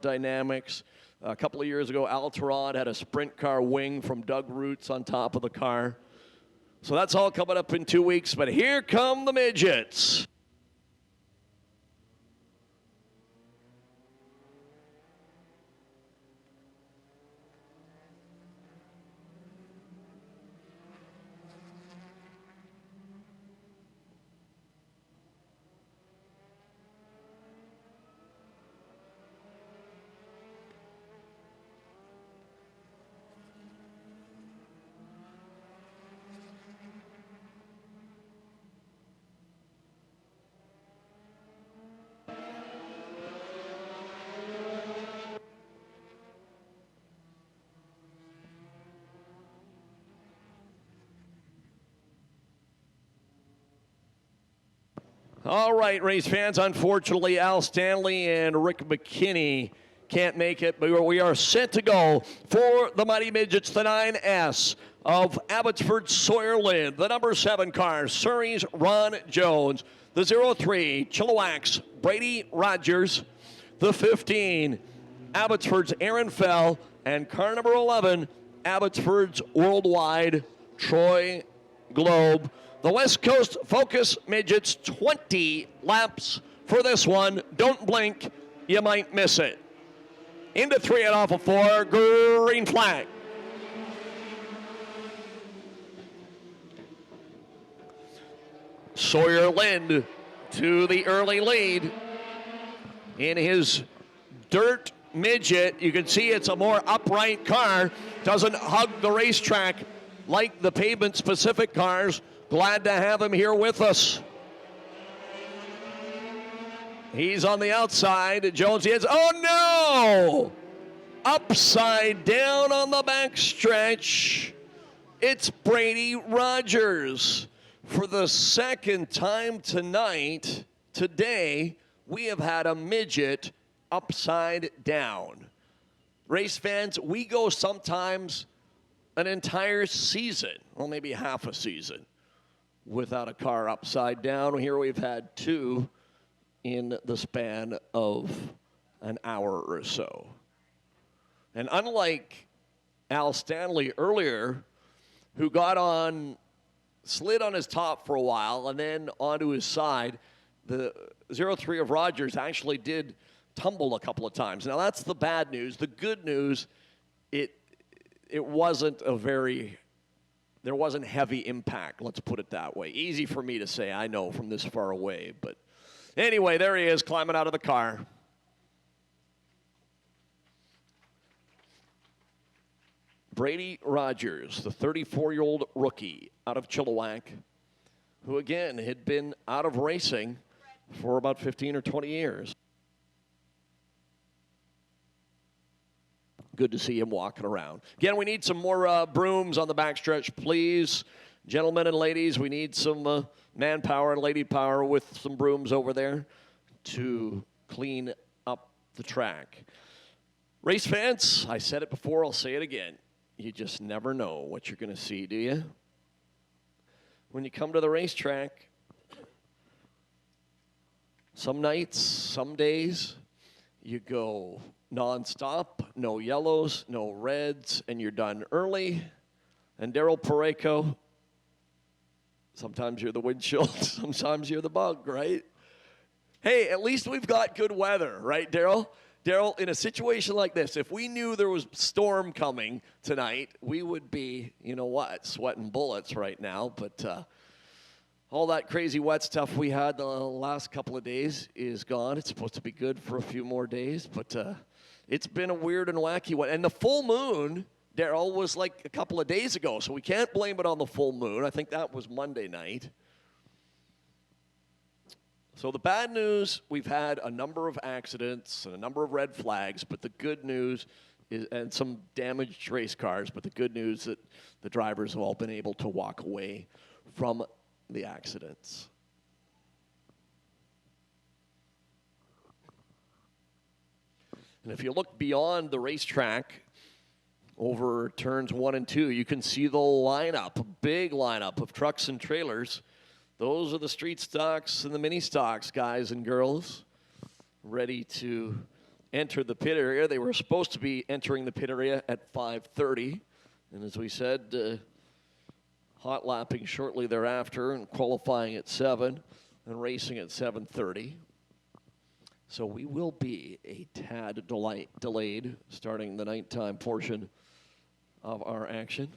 dynamics. A couple of years ago, Alteron had a sprint car wing from Doug Roots on top of the car. So that's all coming up in 2 weeks, but here come the midgets. All right, race fans, unfortunately, Al Stanley and Rick McKinney can't make it, but we are set to go for the Mighty Midgets, the 9S of Abbotsford Sawyerland, the number 7 car, Surrey's Ron Jones, the 03, Chilliwack's Brady Rogers, the 15, Abbotsford's Aaron Fell, and car number 11, Abbotsford's Worldwide, Troy Globe. The West Coast Focus Midgets, 20 laps for this one. Don't blink, you might miss it. Into 3 and off of 4, green flag. Sawyer Lind to the early lead in his dirt midget. You can see it's a more upright car. Doesn't hug the racetrack like the pavement-specific cars. Glad to have him here with us. He's on the outside. Jones, he is. Oh, no! Upside down on the backstretch. It's Brady Rogers. For the second time today, we have had a midget upside down. Race fans, we go sometimes an entire season, well, maybe half a season, without a car upside down. Here we've had 2 in the span of an hour or so. And unlike Al Stanley earlier, who slid on his top for a while and then onto his side, the 03 of Rogers actually did tumble a couple of times. Now that's the bad news. The good news, it wasn't there wasn't heavy impact, let's put it that way. Easy for me to say, I know, from this far away. But anyway, there he is, climbing out of the car. Brady Rogers, the 34-year-old rookie out of Chilliwack, who, again, had been out of racing for about 15 or 20 years. Good to see him walking around. Again, we need some more brooms on the backstretch, please. Gentlemen and ladies, we need some manpower and lady power with some brooms over there to clean up the track. Race fans, I said it before, I'll say it again. You just never know what you're going to see, do you? When you come to the racetrack, some nights, some days, you go nonstop, no yellows, no reds, and you're done early. And Daryl Pareko, sometimes you're the windshield, sometimes you're the bug, right? Hey, at least we've got good weather, right, Daryl? Daryl, in a situation like this, if we knew there was storm coming tonight, we would be, you know what, sweating bullets right now. But all that crazy wet stuff we had the last couple of days is gone. It's supposed to be good for a few more days, but it's been a weird and wacky one. And the full moon, Daryl, was like a couple of days ago, so we can't blame it on the full moon. I think that was Monday night. So the bad news, we've had a number of accidents and a number of red flags, but the good news is, and some damaged race cars, but the good news that the drivers have all been able to walk away from the accidents. And if you look beyond the racetrack, over turns 1 and 2, you can see the lineup, a big lineup of trucks and trailers. Those are the street stocks and the mini stocks, guys and girls, ready to enter the pit area. They were supposed to be entering the pit area at 5:30. And as we said, hot lapping shortly thereafter and qualifying at 7 and racing at 7:30. So we will be a tad delayed starting the nighttime portion of our action.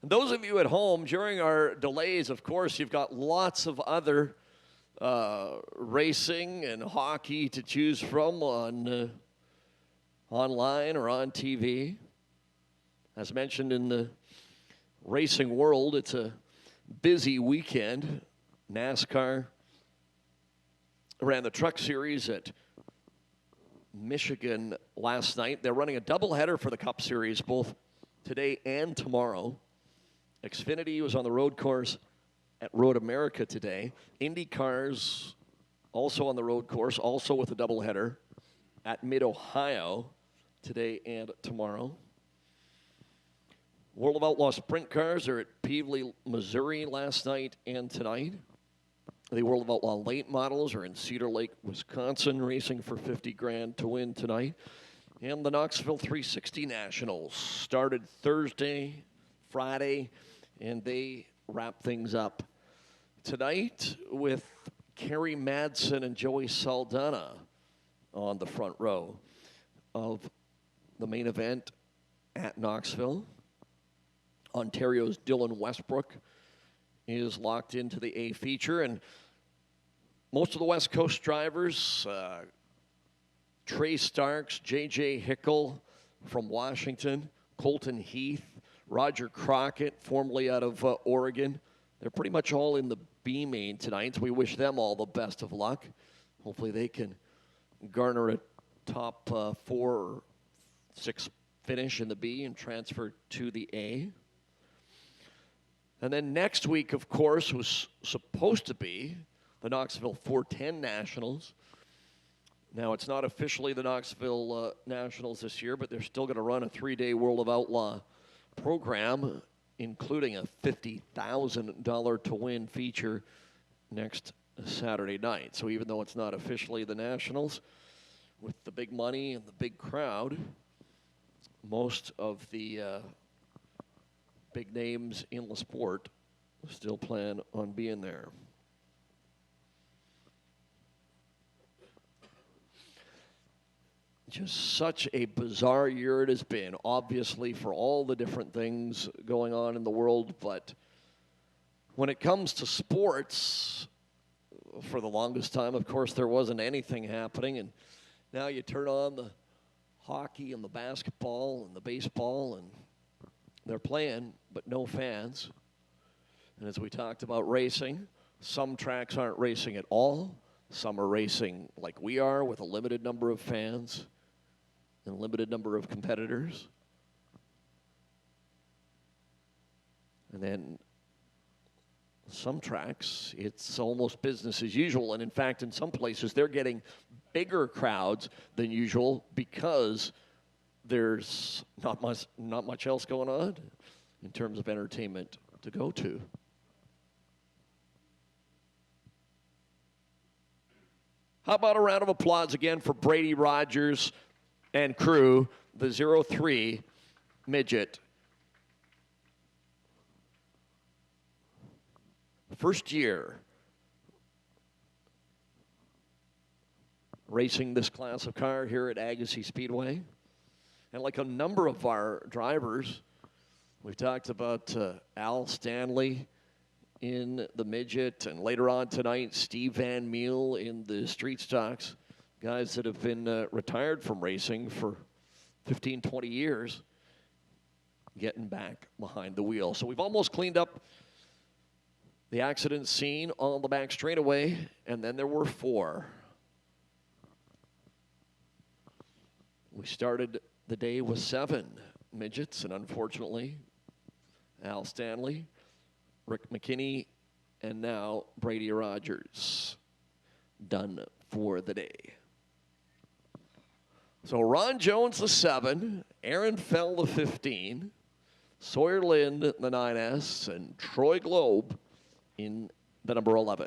And those of you at home, during our delays, of course, you've got lots of other racing and hockey to choose from on online or on TV. As mentioned in the racing world, it's a busy weekend. NASCAR ran the Truck Series at Michigan last night. They're running a doubleheader for the Cup Series both today and tomorrow. Xfinity was on the road course at Road America today. IndyCar's also on the road course, also with a doubleheader at Mid-Ohio today and tomorrow. World of Outlaw Sprint Cars are at Pevely, Missouri last night and tonight. The World of Outlaw Late Models are in Cedar Lake, Wisconsin, racing for $50,000 to win tonight. And the Knoxville 360 Nationals started Thursday, Friday, and they wrap things up tonight with Kerry Madsen and Joey Saldana on the front row of the main event at Knoxville. Ontario's Dylan Westbrook is locked into the A feature, and most of the West Coast drivers, Trey Starks, J.J. Hickle from Washington, Colton Heath, Roger Crockett, formerly out of Oregon. They're pretty much all in the B main tonight, so we wish them all the best of luck. Hopefully they can garner a top 4 or 6 finish in the B and transfer to the A. And then next week, of course, was supposed to be the Knoxville 410 Nationals. Now, it's not officially the Knoxville Nationals this year, but they're still going to run a 3-day World of Outlaw program, including a $50,000 to win feature next Saturday night. So even though it's not officially the Nationals, with the big money and the big crowd, most of the big names in the sport still plan on being there. Just such a bizarre year it has been, obviously, for all the different things going on in the world. But when it comes to sports, for the longest time, of course, there wasn't anything happening. And now you turn on the hockey and the basketball and the baseball, and they're playing, but no fans. And as we talked about racing, some tracks aren't racing at all. Some are racing like we are, with a limited number of fans and a limited number of competitors. And then some tracks, it's almost business as usual. And in fact, in some places, they're getting bigger crowds than usual because there's not much else going on in terms of entertainment to go to. How about a round of applause again for Brady Rogers and crew, the 03 Midget. First year racing this class of car here at Agassiz Speedway. And like a number of our drivers, we've talked about Al Stanley in the Midget, and later on tonight, Steve Van Meel in the Street Stocks. Guys that have been retired from racing for 15, 20 years, getting back behind the wheel. So we've almost cleaned up the accident scene on the back straightaway, and then there were 4. We started the day with 7 midgets, and unfortunately, Al Stanley, Rick McKinney, and now Brady Rogers done for the day. So Ron Jones, the 7, Aaron Fell, the 15, Sawyer Lind, the 9S, and Troy Globe in the number 11.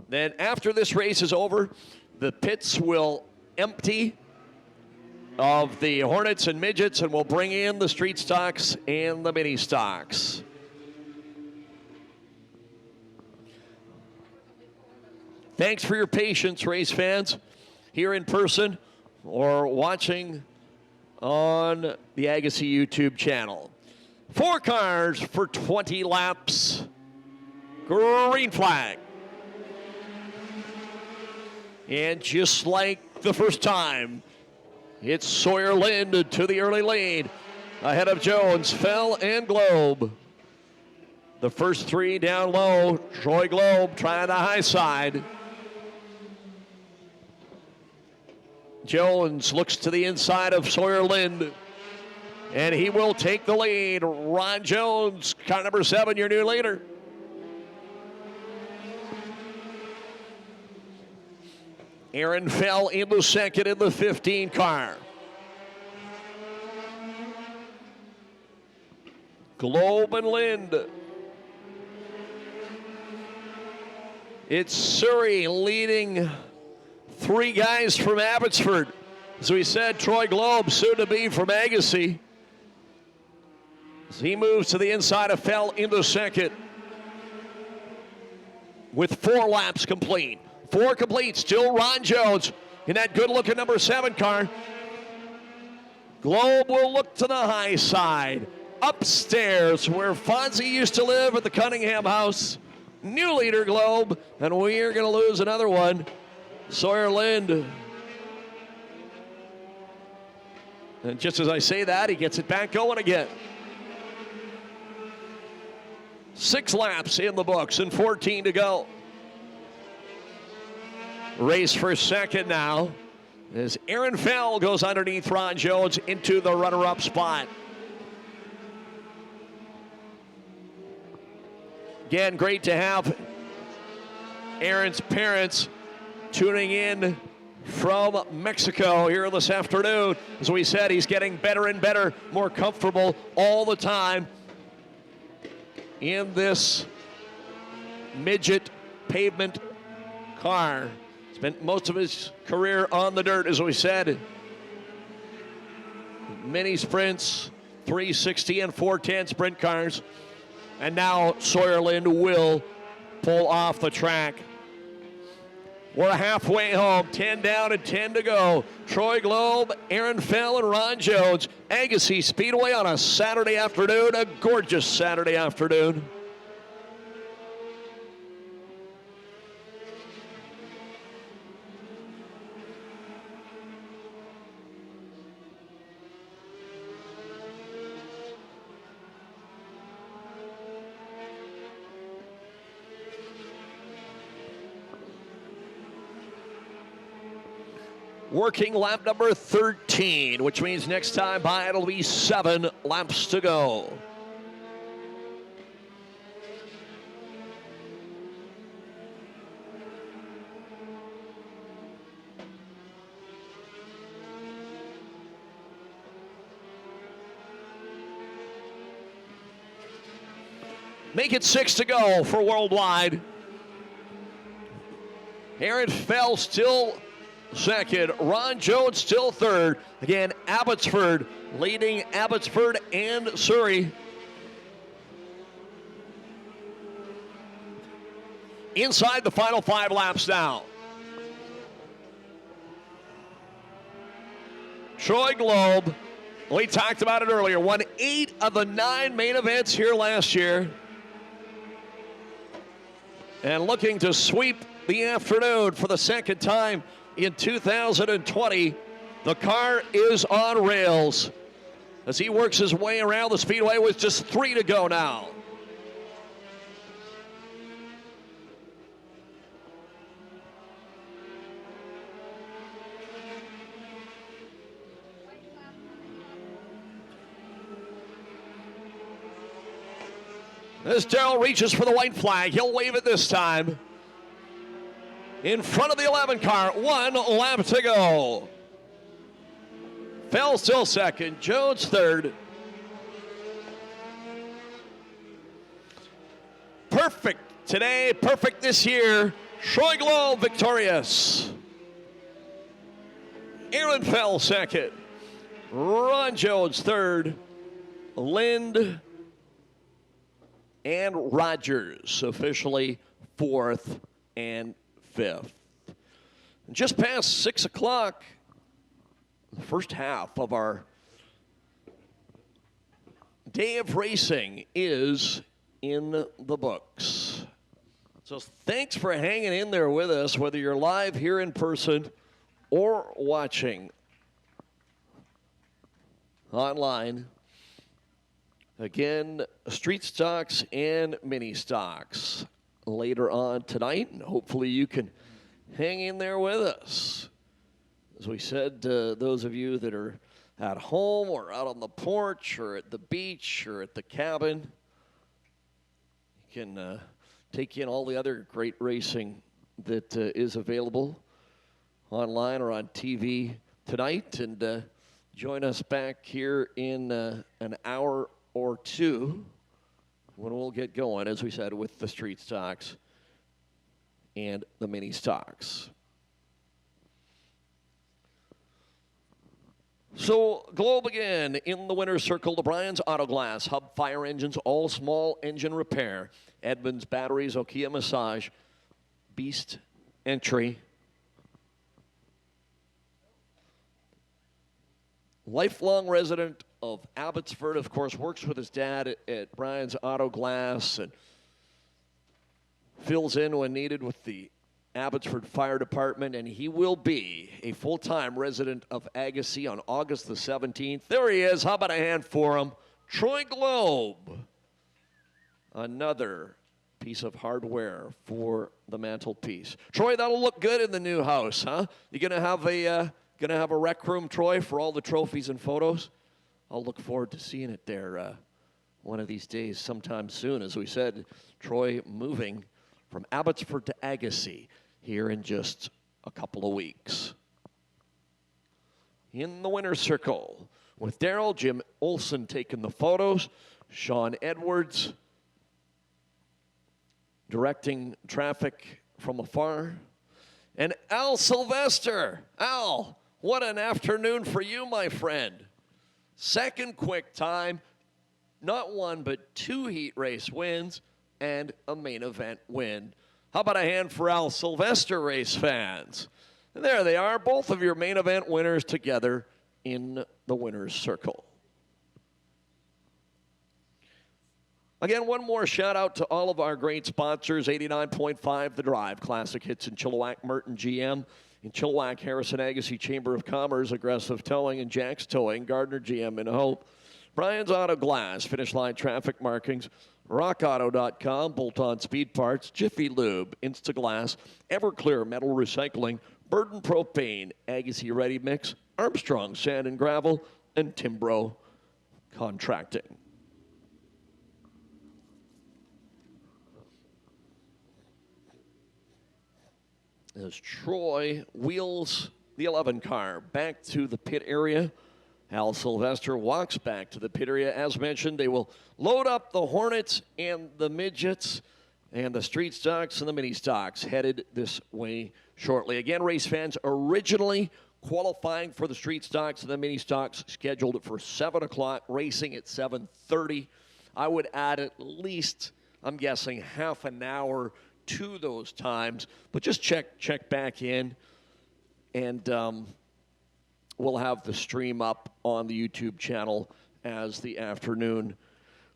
Then after this race is over, the pits will empty of the Hornets and Midgets, and we'll bring in the street stocks and the mini stocks. Thanks for your patience, race fans, here in person or watching on the Agassi YouTube channel. 4 cars for 20 laps. Green flag. And just like the first time, it's Sawyer Lind to the early lead. Ahead of Jones, Fell, and Globe. The first 3 down low. Troy Globe trying the high side. Jones looks to the inside of Sawyer Lind, and he will take the lead. Ron Jones, car number 7, your new leader. Aaron Fell into second in the 15 car. Globe and Lind. It's Surrey leading 3 guys from Abbotsford. As we said, Troy Globe, soon to be from Agassi. As he moves to the inside of Fell into second with 4 laps complete. 4 complete, still Ron Jones in that good-looking number 7 car. Globe will look to the high side. Upstairs, where Fonzie used to live at the Cunningham house. New leader, Globe, and we are going to lose another one. Sawyer Lind. And just as I say that, he gets it back going again. 6 laps in the books and 14 to go. Race for second now as Aaron Fell goes underneath Ron Jones into the runner-up spot. Again, great to have Aaron's parents tuning in from Mexico here this afternoon. As we said, he's getting better and better, more comfortable all the time in this midget pavement car. Spent most of his career on the dirt, as we said. Mini sprints, 360 and 410 sprint cars. And now Sawyer Lind will pull off the track. We're halfway home, 10 down and 10 to go. Troy Globe, Aaron Fell, and Ron Jones. Agassi Speedway on a Saturday afternoon, a gorgeous Saturday afternoon. Working lap number 13, which means next time by it'll be 7 laps to go. Make it 6 to go for Worldwide. Aaron Fell still second. Ron Jones still third. Again, Abbotsford leading Abbotsford and Surrey. Inside the final 5 laps now. Troy Globe, we talked about it earlier, won 8 of the 9 main events here last year. And looking to sweep the afternoon for the second time in 2020. The car is on rails as he works his way around the speedway with just 3 to go now. As Darrell reaches for the white flag, he'll wave it this time. In front of the 11 car, 1 lap to go. Fell still second, Jones third. Perfect today, perfect this year Troy Globe victorious. Aaron Fell second. Ron Jones third. Lind and Rogers officially fourth and fifth. Just past 6 o'clock, the first half of our day of racing is in the books. So thanks for hanging in there with us, whether you're live here in person or watching online. Again, street stocks and mini stocks later on tonight, and hopefully you can hang in there with us. As we said, those of you that are at home or out on the porch or at the beach or at the cabin, you can take in all the other great racing that is available online or on TV tonight, and join us back here in an hour or two when we'll get going, as we said, with the street stocks and the mini stocks. So, Globe again in the winner's circle. The Bryan's Auto Glass, Hub Fire Engines, all small engine repair. Edmunds Batteries, Okia Massage, Beast Entry. Lifelong resident of Abbotsford, of course, works with his dad at Bryan's Auto Glass and fills in when needed with the Abbotsford Fire Department, and he will be a full-time resident of Agassiz on August the 17th. There he is. How about a hand for him? Troy Globe. Another piece of hardware for the mantelpiece. Troy, that'll look good in the new house, huh? You gonna have a rec room, Troy, for all the trophies and photos? I'll look forward to seeing it there one of these days sometime soon. As we said, Troy moving from Abbotsford to Agassiz here in just a couple of weeks. In the winner's circle with Daryl, Jim Olson taking the photos, Sean Edwards directing traffic from afar, and Al Sylvester. Al, what an afternoon for you, my friend. Second quick time, not one but two heat race wins and a main event win. How about a hand for Al Sylvester, race fans? And there they are, both of your main event winners together in the winner's circle. Again, one more shout out to all of our great sponsors. 89.5 The Drive, Classic Hits in Chilliwack, Merton GM. In Chilliwack, Harrison Agassiz Chamber of Commerce, Aggressive Towing, and Jack's Towing, Gardner GM in Hope. Bryan's Auto Glass, Finish Line Traffic Markings, RockAuto.com, Bolt-On Speed Parts, Jiffy Lube, Instaglass, Everclear Metal Recycling, Burden Propane, Agassiz Ready Mix, Armstrong Sand and Gravel, and Timbro Contracting. As Troy wheels the 11 car back to the pit area, Al Sylvester walks back to the pit area. As mentioned, they will load up the Hornets and the Midgets, and the street stocks and the mini stocks headed this way shortly. Again, race fans, originally qualifying for the street stocks and the mini stocks scheduled for 7 o'clock, racing at 7:30. I would add at least, I'm guessing, half an hour to those times, but just check back in, and we'll have the stream up on the YouTube channel as the afternoon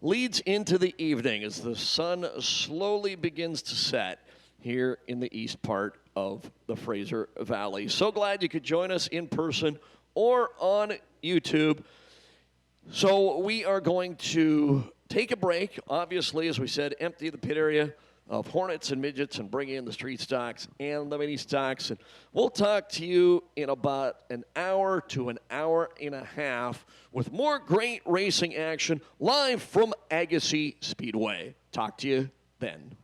leads into the evening, as the sun slowly begins to set here in the east part of the Fraser Valley. So glad you could join us in person or on YouTube. So we are going to take a break, obviously, as we said, empty the pit area of Hornets and Midgets and bring in the street stocks and the mini stocks. And we'll talk to you in about an hour to an hour and a half with more great racing action live from Agassiz Speedway. Talk to you then.